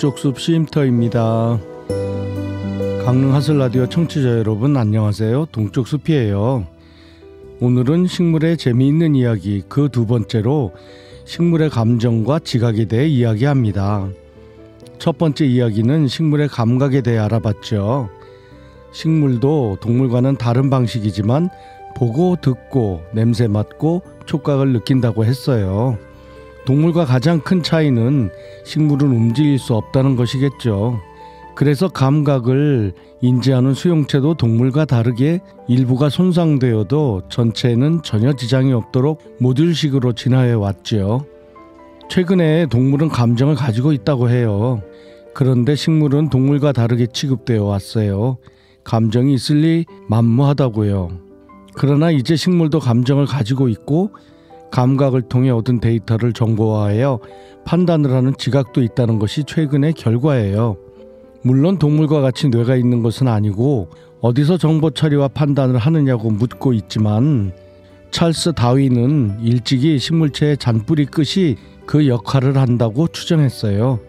동쪽숲 쉼터입니다. 강릉 하슬라디오 청취자 여러분 안녕하세요. 동쪽숲이에요. 오늘은 식물의 재미있는 이야기 그 두 번째로 식물의 감정과 지각에 대해 이야기합니다. 첫 번째 이야기는 식물의 감각에 대해 알아봤죠. 식물도 동물과는 다른 방식이지만 보고 듣고 냄새 맡고 촉각을 느낀다고 했어요. 동물과 가장 큰 차이는 식물은 움직일 수 없다는 것이겠죠. 그래서 감각을 인지하는 수용체도 동물과 다르게 일부가 손상되어도 전체에는 전혀 지장이 없도록 모듈식으로 진화해 왔죠. 최근에 동물은 감정을 가지고 있다고 해요. 그런데 식물은 동물과 다르게 취급되어 왔어요. 감정이 있을 리 만무하다고요. 그러나 이제 식물도 감정을 가지고 있고 감각을 통해 얻은 데이터를 정보화하여 판단을 하는 지각도 있다는 것이 최근의 결과예요. 물론 동물과 같이 뇌가 있는 것은 아니고 어디서 정보 처리와 판단을 하느냐고 묻고 있지만 찰스 다윈은 일찍이 식물체의 잔뿌리 끝이 그 역할을 한다고 추정했어요.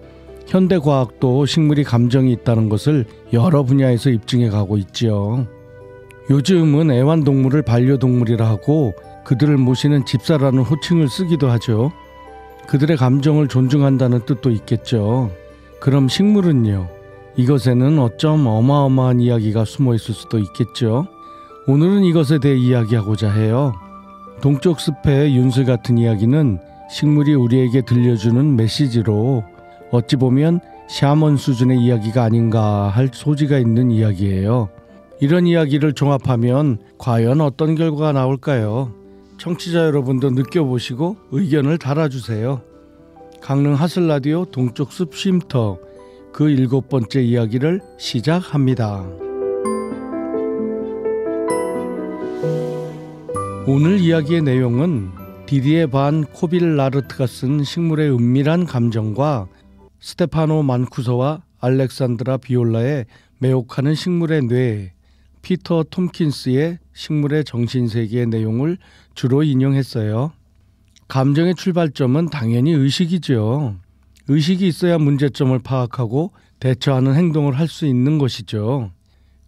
현대과학도 식물이 감정이 있다는 것을 여러 분야에서 입증해 가고 있지요. 요즘은 애완동물을 반려동물이라 하고 그들을 모시는 집사라는 호칭을 쓰기도 하죠. 그들의 감정을 존중한다는 뜻도 있겠죠. 그럼 식물은요? 이것에는 어쩜 어마어마한 이야기가 숨어 있을 수도 있겠죠. 오늘은 이것에 대해 이야기하고자 해요. 동쪽 숲의 윤슬 같은 이야기는 식물이 우리에게 들려주는 메시지로 어찌 보면 샤먼 수준의 이야기가 아닌가 할 소지가 있는 이야기예요. 이런 이야기를 종합하면 과연 어떤 결과가 나올까요? 청취자 여러분도 느껴보시고 의견을 달아주세요. 강릉 하슬라디오 동쪽숲 쉼터 그 7번째 이야기를 시작합니다. 오늘 이야기의 내용은 디디에 반 코빌라르트가 쓴 식물의 은밀한 감정과 스테파노 만쿠소와 알렉산드라 비올라의 매혹하는 식물의 뇌, 피터 톰킨스의 식물의 정신세계의 내용을 주로 인용했어요. 감정의 출발점은 당연히 의식이죠. 의식이 있어야 문제점을 파악하고 대처하는 행동을 할 수 있는 것이죠.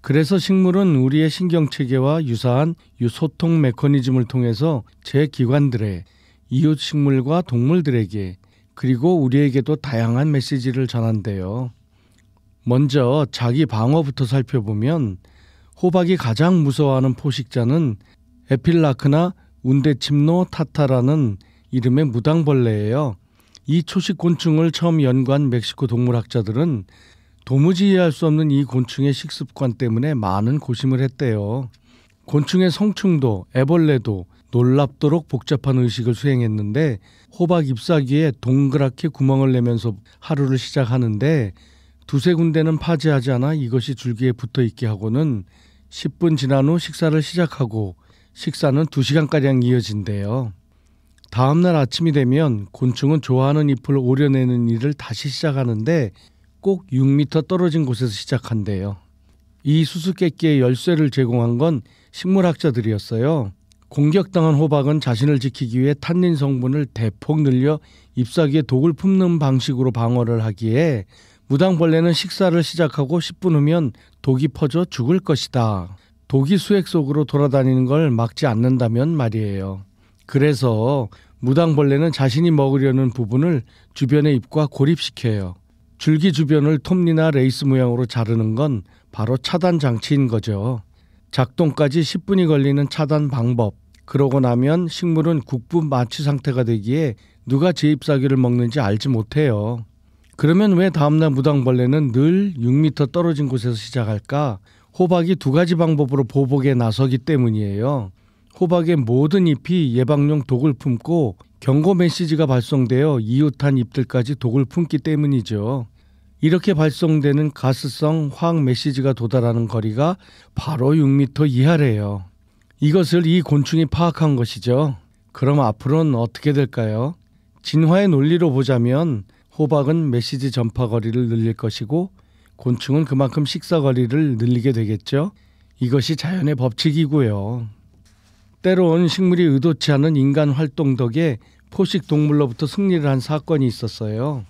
그래서 식물은 우리의 신경체계와 유사한 소통 메커니즘을 통해서 제 기관들의 이웃 식물과 동물들에게 그리고 우리에게도 다양한 메시지를 전한대요. 먼저 자기 방어부터 살펴보면 호박이 가장 무서워하는 포식자는 에필라크나 운데침노 타타라는 이름의 무당벌레예요. 이 초식 곤충을 처음 연구한 멕시코 동물학자들은 도무지 이해할 수 없는 이 곤충의 식습관 때문에 많은 고심을 했대요. 곤충의 성충도, 애벌레도 놀랍도록 복잡한 의식을 수행했는데 호박 잎사귀에 동그랗게 구멍을 내면서 하루를 시작하는데 두세 군데는 파지하지 않아 이것이 줄기에 붙어있게 하고는 10분 지난 후 식사를 시작하고 식사는 2시간가량 이어진대요. 다음날 아침이 되면 곤충은 좋아하는 잎을 오려내는 일을 다시 시작하는데 꼭 6m 떨어진 곳에서 시작한대요. 이 수수께끼의 열쇠를 제공한 건 식물학자들이었어요. 공격당한 호박은 자신을 지키기 위해 탄닌 성분을 대폭 늘려 잎사귀에 독을 품는 방식으로 방어를 하기에 무당벌레는 식사를 시작하고 10분 후면 독이 퍼져 죽을 것이다. 독이 수액 속으로 돌아다니는 걸 막지 않는다면 말이에요. 그래서 무당벌레는 자신이 먹으려는 부분을 주변의 잎과 고립시켜요. 줄기 주변을 톱니나 레이스 모양으로 자르는 건 바로 차단 장치인 거죠. 작동까지 10분이 걸리는 차단 방법. 그러고 나면 식물은 국부 마취 상태가 되기에 누가 제 잎사귀를 먹는지 알지 못해요. 그러면 왜 다음날 무당벌레는 늘 6m 떨어진 곳에서 시작할까? 호박이 2가지 방법으로 보복에 나서기 때문이에요. 호박의 모든 잎이 예방용 독을 품고 경고 메시지가 발송되어 이웃한 잎들까지 독을 품기 때문이죠. 이렇게 발송되는 가스성 화학 메시지가 도달하는 거리가 바로 6m 이하래요. 이것을 이 곤충이 파악한 것이죠. 그럼 앞으로는 어떻게 될까요? 진화의 논리로 보자면 호박은 메시지 전파 거리를 늘릴 것이고 곤충은 그만큼 식사 거리를 늘리게 되겠죠. 이것이 자연의 법칙이고요. 때론 식물이 의도치 않은 인간 활동 덕에 포식 동물로부터 승리를 한 사건이 있었어요.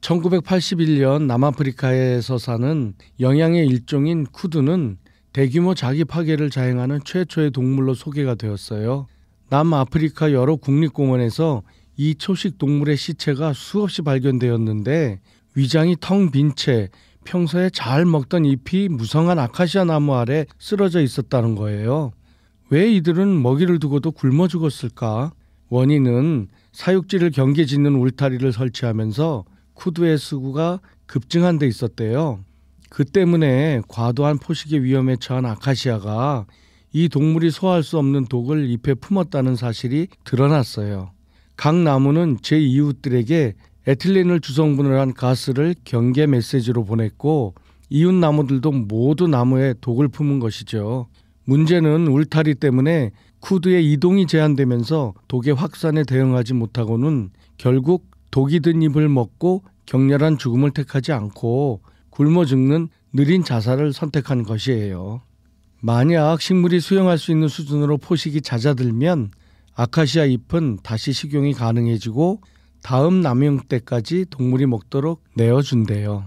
1981년 남아프리카에서 사는 영양의 일종인 쿠두는 대규모 자기 파괴를 자행하는 최초의 동물로 소개가 되었어요. 남아프리카 여러 국립공원에서 이 초식 동물의 시체가 수없이 발견되었는데 위장이 텅 빈 채 평소에 잘 먹던 잎이 무성한 아카시아 나무 아래 쓰러져 있었다는 거예요. 왜 이들은 먹이를 두고도 굶어 죽었을까? 원인은 사육지를 경계짓는 울타리를 설치하면서 쿠두의 수구가 급증한 데 있었대요. 그 때문에 과도한 포식의 위험에 처한 아카시아가 이 동물이 소화할 수 없는 독을 잎에 품었다는 사실이 드러났어요. 각 나무는 제 이웃들에게 에틸렌을 주성분을 한 가스를 경계 메시지로 보냈고 이웃 나무들도 모두 나무에 독을 품은 것이죠. 문제는 울타리 때문에 쿠두의 이동이 제한되면서 독의 확산에 대응하지 못하고는 결국 독이 든 잎을 먹고 격렬한 죽음을 택하지 않고 굶어 죽는 느린 자살을 선택한 것이에요. 만약 식물이 수용할 수 있는 수준으로 포식이 잦아들면 아카시아 잎은 다시 식용이 가능해지고 다음 남용 때까지 동물이 먹도록 내어준대요.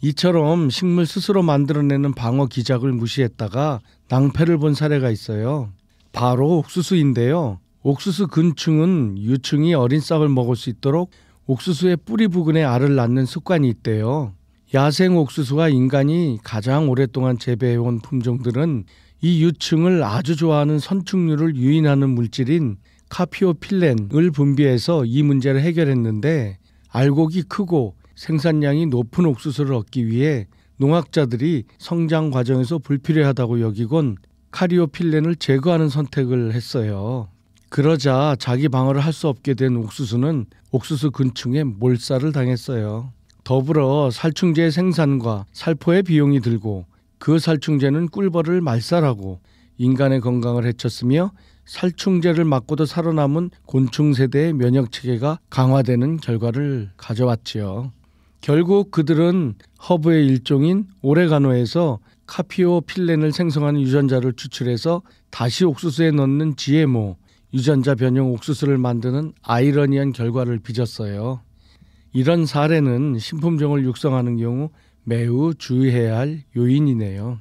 이처럼 식물 스스로 만들어내는 방어 기작을 무시했다가 낭패를 본 사례가 있어요. 바로 옥수수인데요. 옥수수 근충은 유충이 어린 싹을 먹을 수 있도록 옥수수의 뿌리 부근에 알을 낳는 습관이 있대요. 야생 옥수수와 인간이 가장 오랫동안 재배해온 품종들은 이 유충을 아주 좋아하는 선충류를 유인하는 물질인 카피오필렌을 분비해서 이 문제를 해결했는데 알곡이 크고 생산량이 높은 옥수수를 얻기 위해 농학자들이 성장 과정에서 불필요하다고 여기곤 카리오필렌을 제거하는 선택을 했어요. 그러자 자기 방어를 할 수 없게 된 옥수수는 옥수수 근충에 몰살을 당했어요. 더불어 살충제 생산과 살포의 비용이 들고 그 살충제는 꿀벌을 말살하고 인간의 건강을 해쳤으며 살충제를 맞고도 살아남은 곤충 세대의 면역 체계가 강화되는 결과를 가져왔지요. 결국 그들은 허브의 일종인 오레가노에서 카피오필렌을 생성하는 유전자를 추출해서 다시 옥수수에 넣는 GMO, 유전자 변형 옥수수를 만드는 아이러니한 결과를 빚었어요. 이런 사례는 신품종을 육성하는 경우 매우 주의해야 할 요인이네요.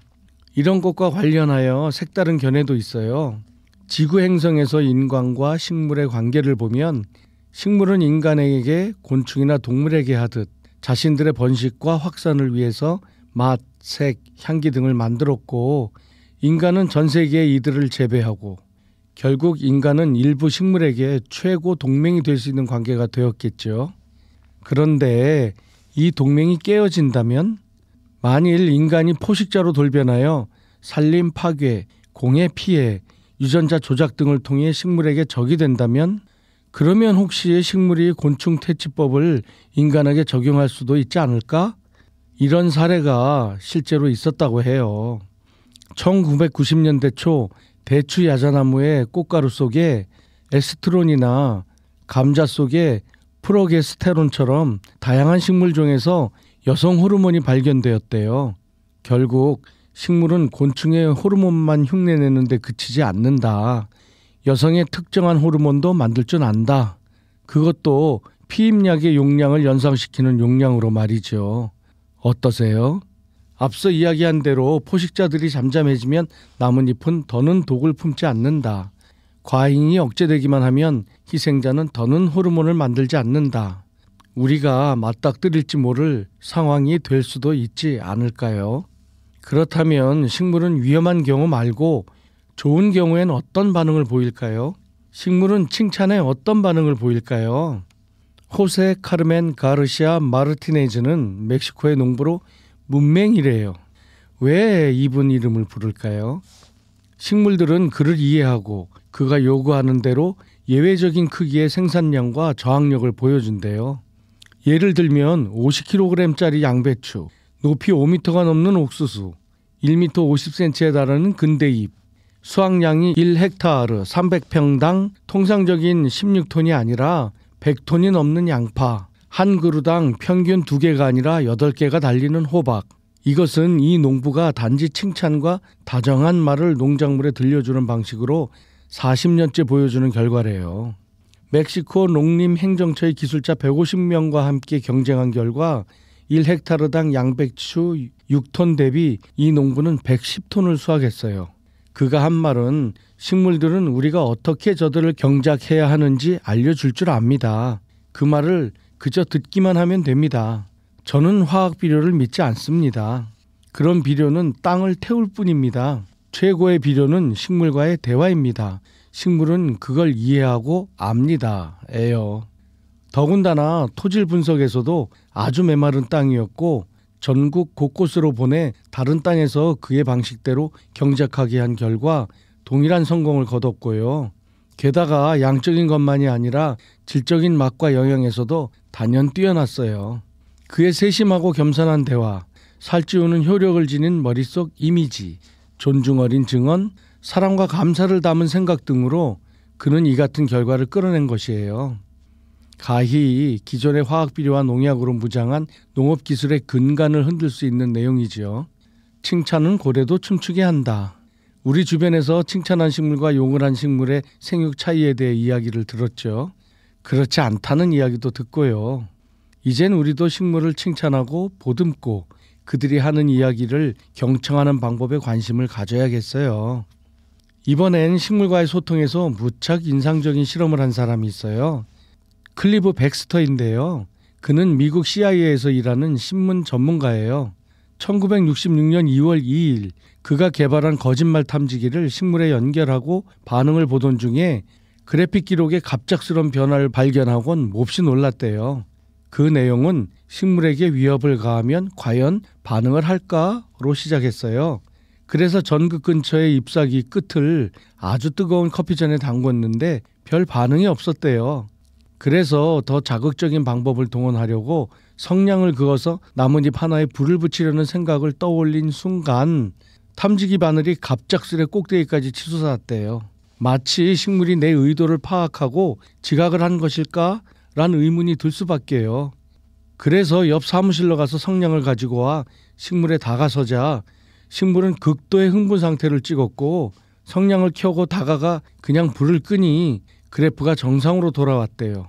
이런 것과 관련하여 색다른 견해도 있어요. 지구 행성에서 인간과 식물의 관계를 보면 식물은 인간에게 곤충이나 동물에게 하듯 자신들의 번식과 확산을 위해서 맛, 색, 향기 등을 만들었고 인간은 전 세계에 이들을 재배하고 결국 인간은 일부 식물에게 최고 동맹이 될 수 있는 관계가 되었겠죠. 그런데 이 동맹이 깨어진다면 만일 인간이 포식자로 돌변하여 산림 파괴, 공해 피해, 유전자 조작 등을 통해 식물에게 적이 된다면 그러면 혹시 식물이 곤충 퇴치법을 인간에게 적용할 수도 있지 않을까? 이런 사례가 실제로 있었다고 해요. 1990년대 초 대추 야자나무의 꽃가루 속에 에스트론이나 감자 속에 프로게스테론처럼 다양한 식물종에서 여성 호르몬이 발견되었대요. 결국 식물은 곤충의 호르몬만 흉내내는 데 그치지 않는다. 여성의 특정한 호르몬도 만들 줄 안다. 그것도 피임약의 용량을 연상시키는 용량으로 말이죠. 어떠세요? 앞서 이야기한 대로 포식자들이 잠잠해지면 나뭇잎은 더는 독을 품지 않는다. 과잉이 억제되기만 하면 희생자는 더는 호르몬을 만들지 않는다. 우리가 맞닥뜨릴지 모를 상황이 될 수도 있지 않을까요? 그렇다면 식물은 위험한 경우 말고 좋은 경우엔 어떤 반응을 보일까요? 식물은 칭찬에 어떤 반응을 보일까요? 호세 카르멘 가르시아 마르티네즈는 멕시코의 농부로 문맹이래요. 왜 이분 이름을 부를까요? 식물들은 그를 이해하고 그가 요구하는 대로 예외적인 크기의 생산량과 저항력을 보여준대요. 예를 들면 50kg짜리 양배추, 높이 5m가 넘는 옥수수, 1m 50cm에 달하는 근대잎, 수확량이 1헥타르 300평당 통상적인 16톤이 아니라 100톤이 넘는 양파, 한 그루당 평균 2개가 아니라 8개가 달리는 호박. 이것은 이 농부가 단지 칭찬과 다정한 말을 농작물에 들려주는 방식으로 40년째 보여주는 결과래요. 멕시코 농림행정처의 기술자 150명과 함께 경쟁한 결과 1헥타르당 양배추 6톤 대비 이 농부는 110톤을 수확했어요. 그가 한 말은 식물들은 우리가 어떻게 저들을 경작해야 하는지 알려줄 줄 압니다. 그 말을 그저 듣기만 하면 됩니다. 저는 화학 비료를 믿지 않습니다. 그런 비료는 땅을 태울 뿐입니다. 최고의 비료는 식물과의 대화입니다. 식물은 그걸 이해하고 압니다. 에요. 더군다나 토질 분석에서도 아주 메마른 땅이었고 전국 곳곳으로 보내 다른 땅에서 그의 방식대로 경작하게 한 결과 동일한 성공을 거뒀고요. 게다가 양적인 것만이 아니라 질적인 맛과 영양에서도 단연 뛰어났어요. 그의 세심하고 겸손한 대화, 살찌우는 효력을 지닌 머릿속 이미지, 존중 어린 증언, 사랑과 감사를 담은 생각 등으로 그는 이 같은 결과를 끌어낸 것이에요. 가히 기존의 화학비료와 농약으로 무장한 농업기술의 근간을 흔들 수 있는 내용이지요. 칭찬은 고래도 춤추게 한다. 우리 주변에서 칭찬한 식물과 용을 한 식물의 생육 차이에 대해 이야기를 들었죠. 그렇지 않다는 이야기도 듣고요. 이젠 우리도 식물을 칭찬하고 보듬고 그들이 하는 이야기를 경청하는 방법에 관심을 가져야겠어요. 이번엔 식물과의 소통에서 무척 인상적인 실험을 한 사람이 있어요. 클리브 백스터인데요. 그는 미국 CIA에서 일하는 신문 전문가예요. 1966년 2월 2일 그가 개발한 거짓말 탐지기를 식물에 연결하고 반응을 보던 중에 그래픽 기록에 갑작스러운 변화를 발견하곤 몹시 놀랐대요. 그 내용은 식물에게 위협을 가하면 과연 반응을 할까로 시작했어요. 그래서 전극 근처의 잎사귀 끝을 아주 뜨거운 커피잔에 담궜는데 별 반응이 없었대요. 그래서 더 자극적인 방법을 동원하려고 성냥을 그어서 나뭇잎 하나에 불을 붙이려는 생각을 떠올린 순간 탐지기 바늘이 갑작스레 꼭대기까지 치솟았대요. 마치 식물이 내 의도를 파악하고 지각을 한 것일까? 라는 의문이 들 수밖에요. 그래서 옆 사무실로 가서 성냥을 가지고 와 식물에 다가서자 식물은 극도의 흥분 상태를 찍었고 성냥을 켜고 다가가 그냥 불을 끄니 그래프가 정상으로 돌아왔대요.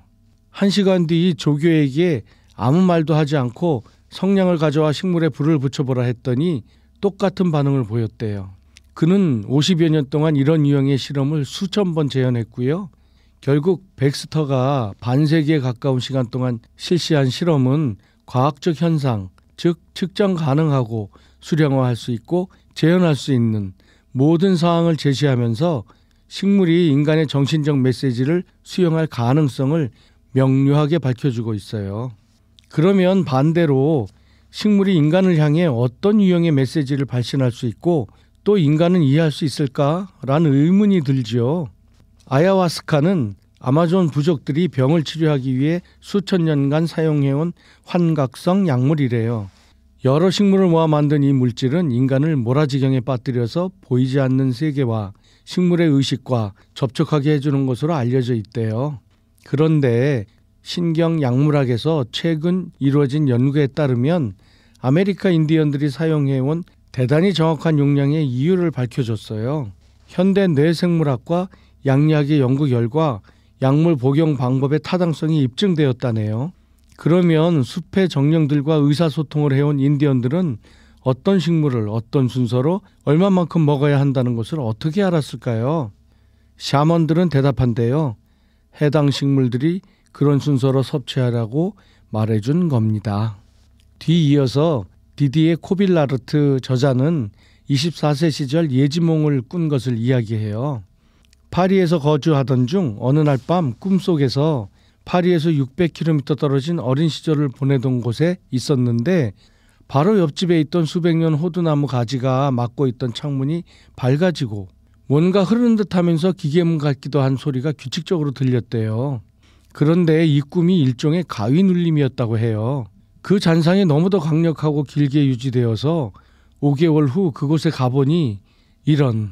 1시간 뒤 조교에게 아무 말도 하지 않고 성냥을 가져와 식물에 불을 붙여보라 했더니 똑같은 반응을 보였대요. 그는 50여 년 동안 이런 유형의 실험을 수천 번 재현했고요. 결국 백스터가 반세기에 가까운 시간 동안 실시한 실험은 과학적 현상, 즉 측정 가능하고 수량화할 수 있고 재현할 수 있는 모든 사항을 제시하면서 식물이 인간의 정신적 메시지를 수용할 가능성을 명료하게 밝혀주고 있어요. 그러면 반대로 식물이 인간을 향해 어떤 유형의 메시지를 발신할 수 있고 또 인간은 이해할 수 있을까라는 의문이 들지요. 아야와스카는 아마존 부족들이 병을 치료하기 위해 수천 년간 사용해온 환각성 약물이래요. 여러 식물을 모아 만든 이 물질은 인간을 모라지경에 빠뜨려서 보이지 않는 세계와 식물의 의식과 접촉하게 해주는 것으로 알려져 있대요. 그런데 신경약물학에서 최근 이루어진 연구에 따르면 아메리카 인디언들이 사용해온 대단히 정확한 용량의 이유를 밝혀줬어요. 현대 뇌생물학과 양리학의 연구 결과 약물 복용 방법의 타당성이 입증되었다네요. 그러면 숲의 정령들과 의사소통을 해온 인디언들은 어떤 식물을 어떤 순서로 얼마만큼 먹어야 한다는 것을 어떻게 알았을까요? 샤먼들은 대답한대요. 해당 식물들이 그런 순서로 섭취하라고 말해준 겁니다. 뒤이어서 디디에 코빌라르트 저자는 24세 시절 예지몽을 꾼 것을 이야기해요. 파리에서 거주하던 중 어느 날 밤 꿈속에서 파리에서 600km 떨어진 어린 시절을 보내던 곳에 있었는데 바로 옆집에 있던 수백 년 호두나무 가지가 막고 있던 창문이 밝아지고 뭔가 흐르는 듯하면서 기계음 같기도 한 소리가 규칙적으로 들렸대요. 그런데 이 꿈이 일종의 가위 눌림이었다고 해요. 그 잔상이 너무도 강력하고 길게 유지되어서 5개월 후 그곳에 가보니 이런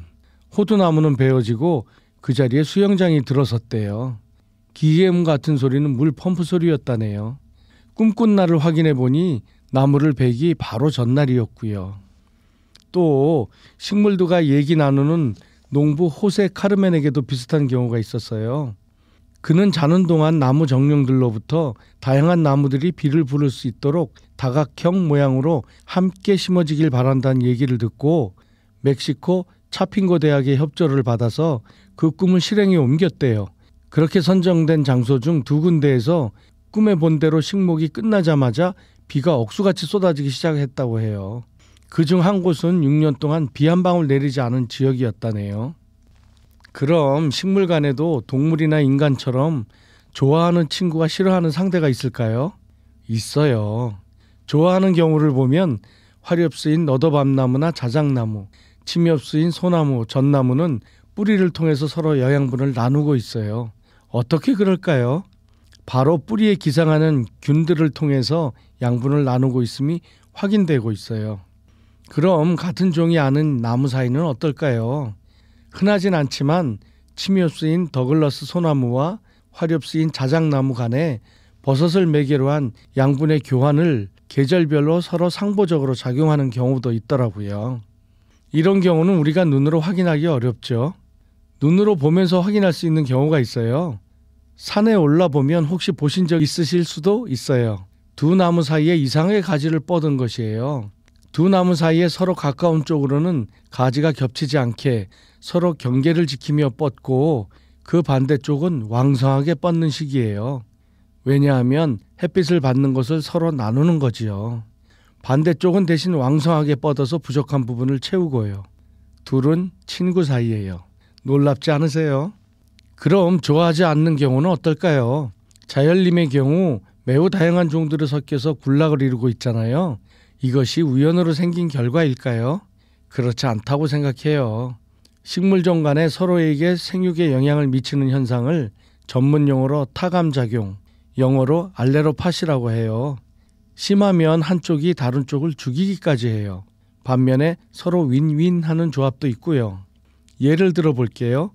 호두나무는 베어지고 그 자리에 수영장이 들어섰대요. 기계음 같은 소리는 물 펌프 소리였다네요. 꿈꾼 날을 확인해 보니 나무를 베기 바로 전날이었고요. 또 식물들과 얘기 나누는 농부 호세 카르멘에게도 비슷한 경우가 있었어요. 그는 자는 동안 나무 정령들로부터 다양한 나무들이 비를 부를 수 있도록 다각형 모양으로 함께 심어지길 바란다는 얘기를 듣고 멕시코 차핑고 대학의 협조를 받아서 그 꿈을 실행에 옮겼대요. 그렇게 선정된 장소 중 두 군데에서 꿈에 본 대로 식목이 끝나자마자 비가 억수같이 쏟아지기 시작했다고 해요. 그중 한 곳은 6년 동안 비 한 방울 내리지 않은 지역이었다네요. 그럼 식물 간에도 동물이나 인간처럼 좋아하는 친구가 싫어하는 상대가 있을까요? 있어요. 좋아하는 경우를 보면 화렵수인 너도밤나무나 자작나무, 침엽수인 소나무, 전나무는 뿌리를 통해서 서로 영양분을 나누고 있어요. 어떻게 그럴까요? 바로 뿌리에 기생하는 균들을 통해서 양분을 나누고 있음이 확인되고 있어요. 그럼 같은 종이 아닌 나무 사이는 어떨까요? 흔하진 않지만 침엽수인 더글라스 소나무와 화렵수인 자작나무 간에 버섯을 매개로 한 양분의 교환을 계절별로 서로 상보적으로 작용하는 경우도 있더라고요. 이런 경우는 우리가 눈으로 확인하기 어렵죠. 눈으로 보면서 확인할 수 있는 경우가 있어요. 산에 올라보면 혹시 보신 적 있으실 수도 있어요. 두 나무 사이에 이상하게 가지를 뻗은 것이에요. 두 나무 사이에 서로 가까운 쪽으로는 가지가 겹치지 않게 서로 경계를 지키며 뻗고 그 반대쪽은 왕성하게 뻗는 식이에요. 왜냐하면 햇빛을 받는 것을 서로 나누는 거지요. 반대쪽은 대신 왕성하게 뻗어서 부족한 부분을 채우고요. 둘은 친구 사이예요. 놀랍지 않으세요? 그럼 좋아하지 않는 경우는 어떨까요? 자열림의 경우 매우 다양한 종들이 섞여서 군락을 이루고 있잖아요. 이것이 우연으로 생긴 결과일까요? 그렇지 않다고 생각해요. 식물종 간에 서로에게 생육에 영향을 미치는 현상을 전문 용어로 타감작용, 영어로 알레로파시라고 해요. 심하면 한쪽이 다른 쪽을 죽이기까지 해요. 반면에 서로 윈윈하는 조합도 있고요. 예를 들어 볼게요.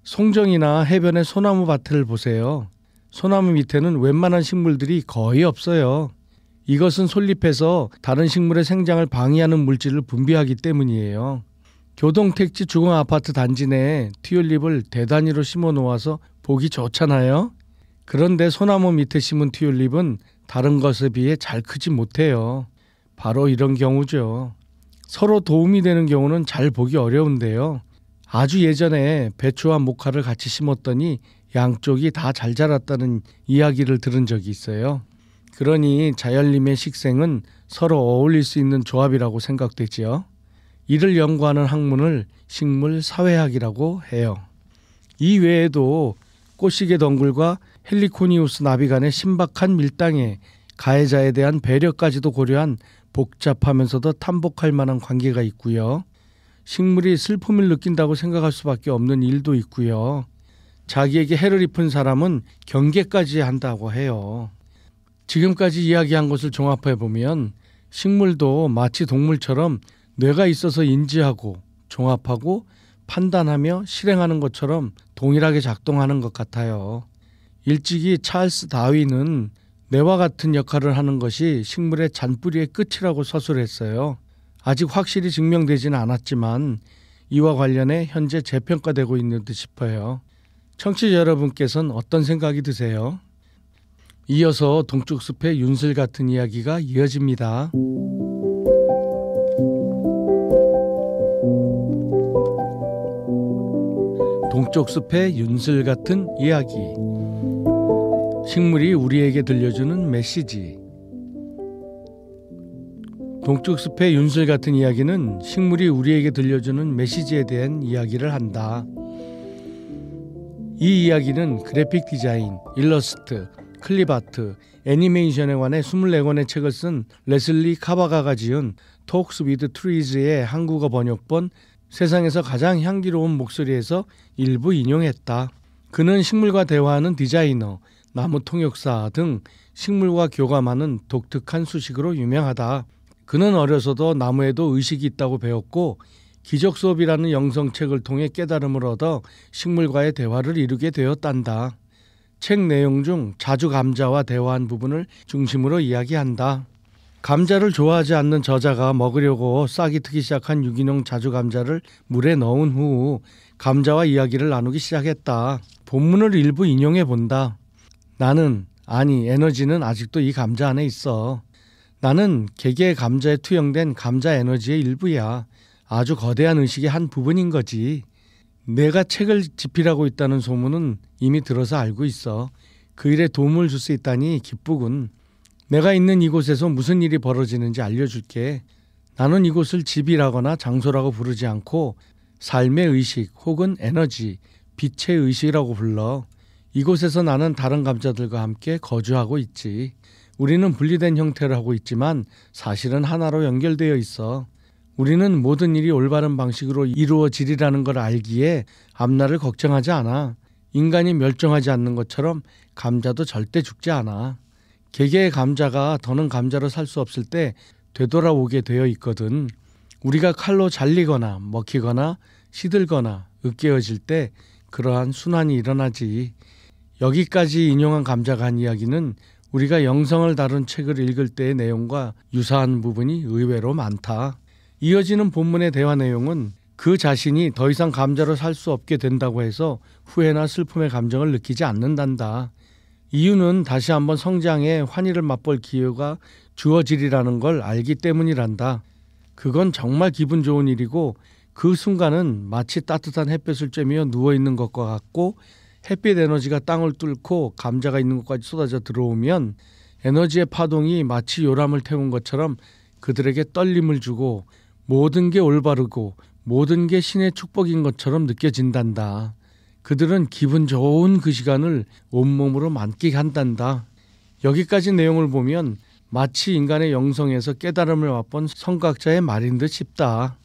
송정이나 해변의 소나무 밭을 보세요. 소나무 밑에는 웬만한 식물들이 거의 없어요. 이것은 솔잎에서 다른 식물의 생장을 방해하는 물질을 분비하기 때문이에요. 교동택지 주거아파트 단지 내에 튤립을 대단위로 심어 놓아서 보기 좋잖아요. 그런데 소나무 밑에 심은 튤립은 다른 것에 비해 잘 크지 못해요. 바로 이런 경우죠. 서로 도움이 되는 경우는 잘 보기 어려운데요. 아주 예전에 배추와 모카를 같이 심었더니 양쪽이 다 잘 자랐다는 이야기를 들은 적이 있어요. 그러니 자열림의 식생은 서로 어울릴 수 있는 조합이라고 생각되지요. 이를 연구하는 학문을 식물사회학이라고 해요. 이 외에도 꽃시계 덩굴과 헬리코니우스 나비 간의 신박한 밀당에 가해자에 대한 배려까지도 고려한 복잡하면서도 탐복할 만한 관계가 있고요. 식물이 슬픔을 느낀다고 생각할 수밖에 없는 일도 있고요. 자기에게 해를 입힌 사람은 경계까지 한다고 해요. 지금까지 이야기한 것을 종합해보면 식물도 마치 동물처럼 뇌가 있어서 인지하고 종합하고 판단하며 실행하는 것처럼 동일하게 작동하는 것 같아요. 일찍이 찰스 다윈은 뇌와 같은 역할을 하는 것이 식물의 잔뿌리의 끝이라고 서술했어요. 아직 확실히 증명되지는 않았지만 이와 관련해 현재 재평가되고 있는 듯 싶어요. 청취자 여러분께서는 어떤 생각이 드세요? 이어서 동쪽숲의 윤슬 같은 이야기가 이어집니다. 동쪽숲의 윤슬 같은 이야기. 식물이 우리에게 들려주는 메시지. 동쪽숲의 윤슬 같은 이야기는 식물이 우리에게 들려주는 메시지에 대한 이야기를 한다. 이 이야기는 그래픽 디자인, 일러스트, 클립아트, 애니메이션에 관해 24권의 책을 쓴 레슬리 카바가가 지은 Talks with Trees의 한국어 번역본 세상에서 가장 향기로운 목소리에서 일부 인용했다. 그는 식물과 대화하는 디자이너, 나무 통역사 등 식물과 교감하는 독특한 수식으로 유명하다. 그는 어려서도 나무에도 의식이 있다고 배웠고 기적 수업이라는 영성책을 통해 깨달음을 얻어 식물과의 대화를 이루게 되었단다. 책 내용 중 자주 감자와 대화한 부분을 중심으로 이야기한다. 감자를 좋아하지 않는 저자가 먹으려고 싹이 트기 시작한 유기농 자주 감자를 물에 넣은 후 감자와 이야기를 나누기 시작했다. 본문을 일부 인용해 본다. 나는, 아니 에너지는 아직도 이 감자 안에 있어. 나는 개개의 감자에 투영된 감자 에너지의 일부야. 아주 거대한 의식의 한 부분인 거지. 내가 책을 집필하고 있다는 소문은 이미 들어서 알고 있어. 그 일에 도움을 줄 수 있다니 기쁘군. 내가 있는 이곳에서 무슨 일이 벌어지는지 알려줄게. 나는 이곳을 집이라거나 장소라고 부르지 않고 삶의 의식 혹은 에너지, 빛의 의식이라고 불러. 이곳에서 나는 다른 감자들과 함께 거주하고 있지. 우리는 분리된 형태를 하고 있지만 사실은 하나로 연결되어 있어. 우리는 모든 일이 올바른 방식으로 이루어지리라는 걸 알기에 앞날을 걱정하지 않아. 인간이 멸종하지 않는 것처럼 감자도 절대 죽지 않아. 개개의 감자가 더는 감자로 살 수 없을 때 되돌아오게 되어 있거든. 우리가 칼로 잘리거나 먹히거나 시들거나 으깨어질 때 그러한 순환이 일어나지. 여기까지 인용한 감자가 한 이야기는 우리가 영성을 다룬 책을 읽을 때의 내용과 유사한 부분이 의외로 많다. 이어지는 본문의 대화 내용은 그 자신이 더 이상 감자로 살 수 없게 된다고 해서 후회나 슬픔의 감정을 느끼지 않는단다. 이유는 다시 한번 성장의 환희를 맛볼 기회가 주어지리라는 걸 알기 때문이란다. 그건 정말 기분 좋은 일이고 그 순간은 마치 따뜻한 햇볕을 쬐며 누워있는 것과 같고 햇빛 에너지가 땅을 뚫고 감자가 있는 곳까지 쏟아져 들어오면 에너지의 파동이 마치 요람을 태운 것처럼 그들에게 떨림을 주고 모든 게 올바르고 모든 게 신의 축복인 것처럼 느껴진단다. 그들은 기분 좋은 그 시간을 온몸으로 만끽한단다. 여기까지 내용을 보면 마치 인간의 영성에서 깨달음을 맛본 성각자의 말인 듯 싶다.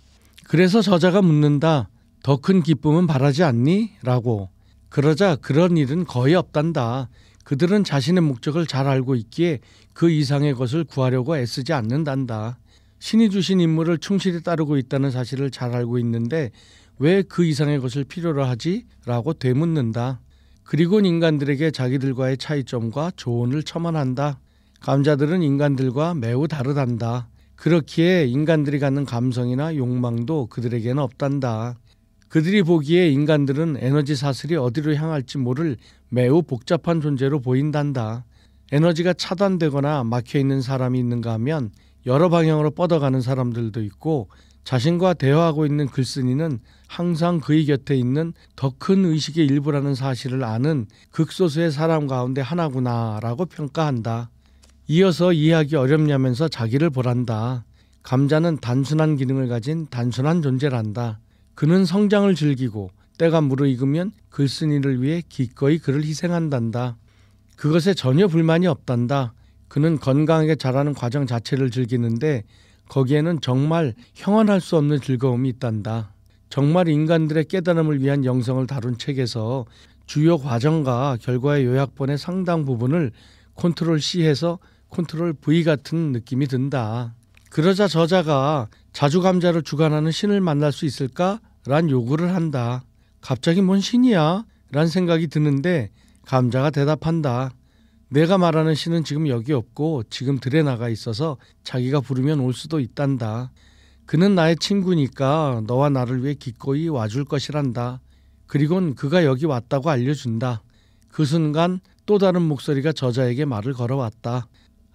그래서 저자가 묻는다. 더 큰 기쁨은 바라지 않니? 라고. 그러자 그런 일은 거의 없단다. 그들은 자신의 목적을 잘 알고 있기에 그 이상의 것을 구하려고 애쓰지 않는단다. 신이 주신 임무를 충실히 따르고 있다는 사실을 잘 알고 있는데 왜 그 이상의 것을 필요로 하지? 라고 되묻는다. 그리고 인간들에게 자기들과의 차이점과 조언을 첨언한다. 감자들은 인간들과 매우 다르단다. 그렇기에 인간들이 갖는 감성이나 욕망도 그들에게는 없단다. 그들이 보기에 인간들은 에너지 사슬이 어디로 향할지 모를 매우 복잡한 존재로 보인단다. 에너지가 차단되거나 막혀있는 사람이 있는가 하면 여러 방향으로 뻗어가는 사람들도 있고 자신과 대화하고 있는 글쓴이는 항상 그의 곁에 있는 더 큰 의식의 일부라는 사실을 아는 극소수의 사람 가운데 하나구나라고 평가한다. 이어서 이해하기 어렵냐면서 자기를 보란다. 감자는 단순한 기능을 가진 단순한 존재란다. 그는 성장을 즐기고 때가 무르익으면 글쓴이를 위해 기꺼이 그를 희생한단다. 그것에 전혀 불만이 없단다. 그는 건강하게 자라는 과정 자체를 즐기는데 거기에는 정말 형언할 수 없는 즐거움이 있단다. 정말 인간들의 깨달음을 위한 영성을 다룬 책에서 주요 과정과 결과의 요약본의 상당 부분을 컨트롤 C해서 컨트롤 V 같은 느낌이 든다. 그러자 저자가 자주 감자를 주관하는 신을 만날 수 있을까? 란 요구를 한다. 갑자기 뭔 신이야? 란 생각이 드는데 감자가 대답한다. 내가 말하는 신은 지금 여기 없고 지금 들에 나가 있어서 자기가 부르면 올 수도 있단다. 그는 나의 친구니까 너와 나를 위해 기꺼이 와줄 것이란다. 그리곤 그가 여기 왔다고 알려준다. 그 순간 또 다른 목소리가 저자에게 말을 걸어왔다.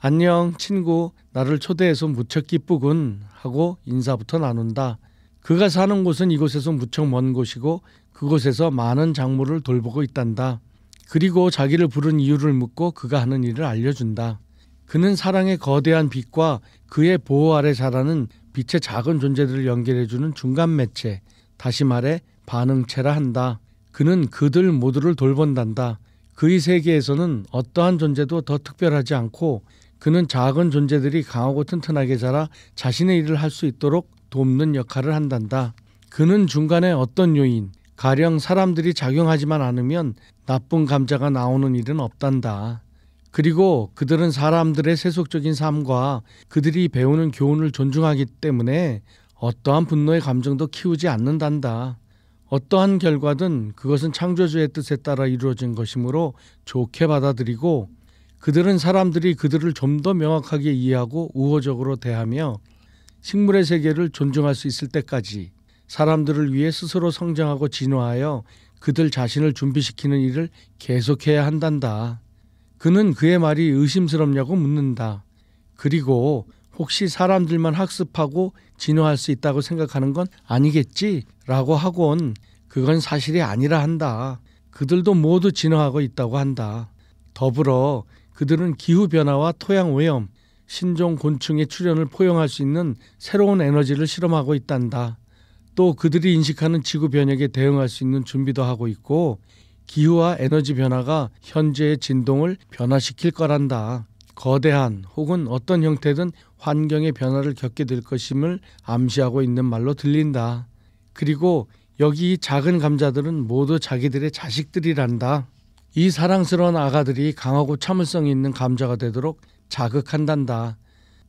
안녕 친구, 나를 초대해서 무척 기쁘군 하고 인사부터 나눈다. 그가 사는 곳은 이곳에서 무척 먼 곳이고 그곳에서 많은 작물을 돌보고 있단다. 그리고 자기를 부른 이유를 묻고 그가 하는 일을 알려준다. 그는 사랑의 거대한 빛과 그의 보호 아래 자라는 빛의 작은 존재들을 연결해주는 중간 매체, 다시 말해 반응체라 한다. 그는 그들 모두를 돌본단다. 그의 세계에서는 어떠한 존재도 더 특별하지 않고 그는 작은 존재들이 강하고 튼튼하게 자라 자신의 일을 할 수 있도록 돕는 역할을 한단다. 그는 중간에 어떤 요인, 가령 사람들이 작용하지만 않으면 나쁜 감자가 나오는 일은 없단다. 그리고 그들은 사람들의 세속적인 삶과 그들이 배우는 교훈을 존중하기 때문에 어떠한 분노의 감정도 키우지 않는단다. 어떠한 결과든 그것은 창조주의 뜻에 따라 이루어진 것이므로 좋게 받아들이고 그들은 사람들이 그들을 좀 더 명확하게 이해하고 우호적으로 대하며 식물의 세계를 존중할 수 있을 때까지 사람들을 위해 스스로 성장하고 진화하여 그들 자신을 준비시키는 일을 계속해야 한단다. 그는 그의 말이 의심스럽냐고 묻는다. 그리고 혹시 사람들만 학습하고 진화할 수 있다고 생각하는 건 아니겠지? 라고 하곤 그건 사실이 아니라 한다. 그들도 모두 진화하고 있다고 한다. 더불어 그들은 기후변화와 토양오염, 신종 곤충의 출현을 포용할 수 있는 새로운 에너지를 실험하고 있단다. 또 그들이 인식하는 지구 변혁에 대응할 수 있는 준비도 하고 있고 기후와 에너지 변화가 현재의 진동을 변화시킬 거란다. 거대한 혹은 어떤 형태든 환경의 변화를 겪게 될 것임을 암시하고 있는 말로 들린다. 그리고 여기 이 작은 감자들은 모두 자기들의 자식들이란다. 이 사랑스러운 아가들이 강하고 참을성이 있는 감자가 되도록 자극한단다.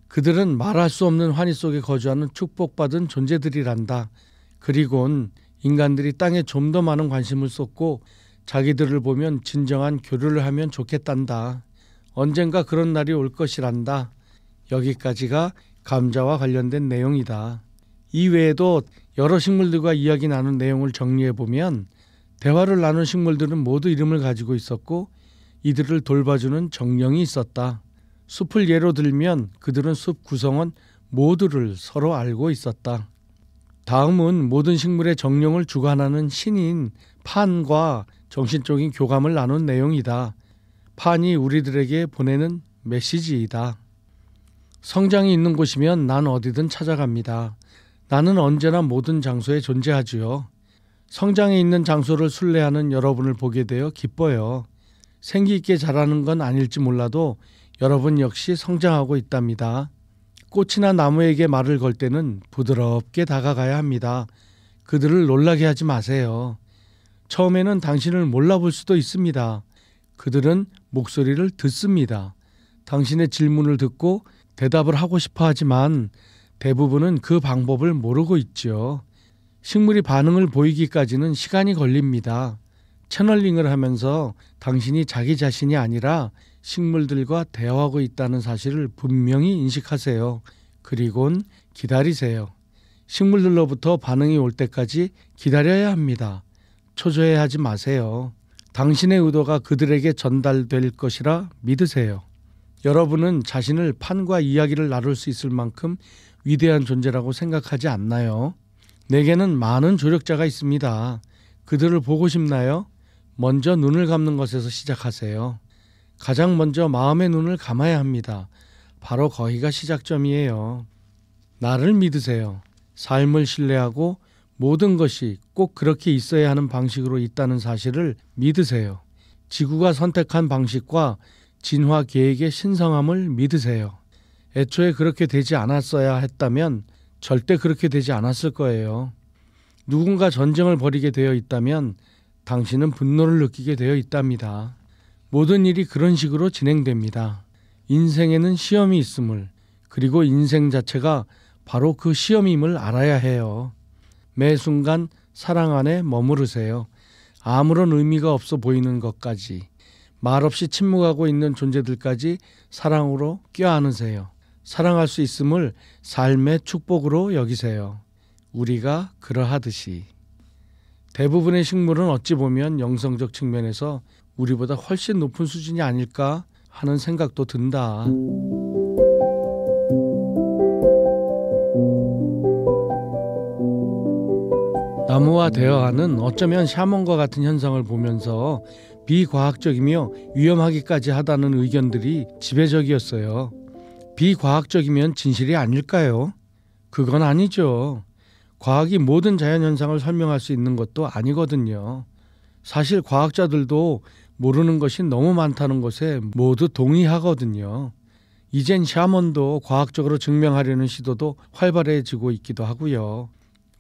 그들은 말할 수 없는 환희 속에 거주하는 축복받은 존재들이란다. 그리곤 인간들이 땅에 좀 더 많은 관심을 쏟고 자기들을 보면 진정한 교류를 하면 좋겠단다. 언젠가 그런 날이 올 것이란다. 여기까지가 감자와 관련된 내용이다. 이 외에도 여러 식물들과 이야기 나눈 내용을 정리해보면 대화를 나눈 식물들은 모두 이름을 가지고 있었고 이들을 돌봐주는 정령이 있었다. 숲을 예로 들면 그들은 숲 구성원 모두를 서로 알고 있었다. 다음은 모든 식물의 정령을 주관하는 신인 판과 정신적인 교감을 나눈 내용이다. 판이 우리들에게 보내는 메시지이다. 성장이 있는 곳이면 난 어디든 찾아갑니다. 나는 언제나 모든 장소에 존재하지요. 성장에 있는 장소를 순례하는 여러분을 보게 되어 기뻐요. 생기 있게 자라는 건 아닐지 몰라도 여러분 역시 성장하고 있답니다. 꽃이나 나무에게 말을 걸 때는 부드럽게 다가가야 합니다. 그들을 놀라게 하지 마세요. 처음에는 당신을 몰라볼 수도 있습니다. 그들은 목소리를 듣습니다. 당신의 질문을 듣고 대답을 하고 싶어 하지만 대부분은 그 방법을 모르고 있죠. 식물이 반응을 보이기까지는 시간이 걸립니다. 채널링을 하면서 당신이 자기 자신이 아니라 식물들과 대화하고 있다는 사실을 분명히 인식하세요. 그리곤 기다리세요. 식물들로부터 반응이 올 때까지 기다려야 합니다. 초조해하지 마세요. 당신의 의도가 그들에게 전달될 것이라 믿으세요. 여러분은 자신을 판과 이야기를 나눌 수 있을 만큼 위대한 존재라고 생각하지 않나요? 내게는 많은 조력자가 있습니다. 그들을 보고 싶나요? 먼저 눈을 감는 것에서 시작하세요. 가장 먼저 마음의 눈을 감아야 합니다. 바로 거기가 시작점이에요. 나를 믿으세요. 삶을 신뢰하고 모든 것이 꼭 그렇게 있어야 하는 방식으로 있다는 사실을 믿으세요. 지구가 선택한 방식과 진화 계획의 신성함을 믿으세요. 애초에 그렇게 되지 않았어야 했다면 절대 그렇게 되지 않았을 거예요. 누군가 전쟁을 벌이게 되어 있다면 당신은 분노를 느끼게 되어 있답니다. 모든 일이 그런 식으로 진행됩니다. 인생에는 시험이 있음을, 그리고 인생 자체가 바로 그 시험임을 알아야 해요. 매 순간 사랑 안에 머무르세요. 아무런 의미가 없어 보이는 것까지, 말없이 침묵하고 있는 존재들까지 사랑으로 껴안으세요. 사랑할 수 있음을 삶의 축복으로 여기세요. 우리가 그러하듯이. 대부분의 식물은 어찌 보면 영성적 측면에서 우리보다 훨씬 높은 수준이 아닐까 하는 생각도 든다. 나무와 대화하는 어쩌면 샤먼과 같은 현상을 보면서 비과학적이며 위험하기까지 하다는 의견들이 지배적이었어요. 비과학적이면 진실이 아닐까요? 그건 아니죠. 과학이 모든 자연현상을 설명할 수 있는 것도 아니거든요. 사실 과학자들도 모르는 것이 너무 많다는 것에 모두 동의하거든요. 이젠 샤먼도 과학적으로 증명하려는 시도도 활발해지고 있기도 하고요.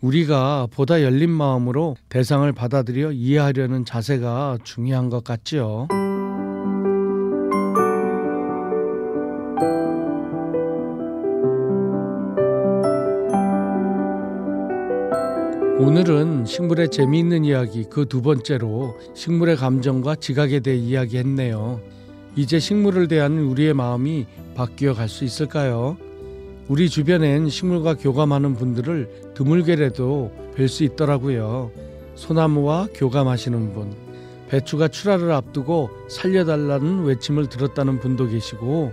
우리가 보다 열린 마음으로 대상을 받아들여 이해하려는 자세가 중요한 것 같지요. 오늘은 식물의 재미있는 이야기 그 두 번째로 식물의 감정과 지각에 대해 이야기했네요. 이제 식물을 대한 우리의 마음이 바뀌어 갈 수 있을까요? 우리 주변엔 식물과 교감하는 분들을 드물게라도 뵐 수 있더라고요. 소나무와 교감하시는 분, 배추가 출하를 앞두고 살려달라는 외침을 들었다는 분도 계시고,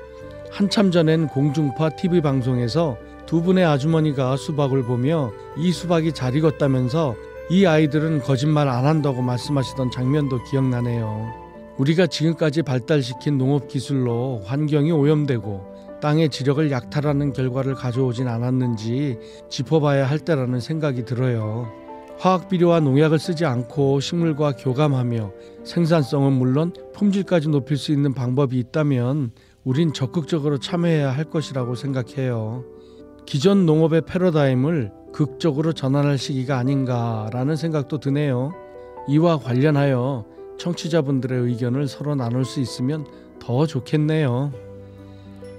한참 전엔 공중파 TV 방송에서 두 분의 아주머니가 수박을 보며 이 수박이 잘 익었다면서 이 아이들은 거짓말 안 한다고 말씀하시던 장면도 기억나네요. 우리가 지금까지 발달시킨 농업기술로 환경이 오염되고 땅의 지력을 약탈하는 결과를 가져오진 않았는지 짚어봐야 할 때라는 생각이 들어요. 화학비료와 농약을 쓰지 않고 식물과 교감하며 생산성은 물론 품질까지 높일 수 있는 방법이 있다면 우린 적극적으로 참여해야 할 것이라고 생각해요. 기존 농업의 패러다임을 극적으로 전환할 시기가 아닌가라는 생각도 드네요. 이와 관련하여 청취자분들의 의견을 서로 나눌 수 있으면 더 좋겠네요.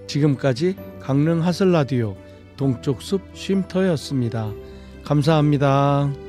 지금까지 강릉 하슬라디오 동쪽숲 쉼터였습니다. 감사합니다.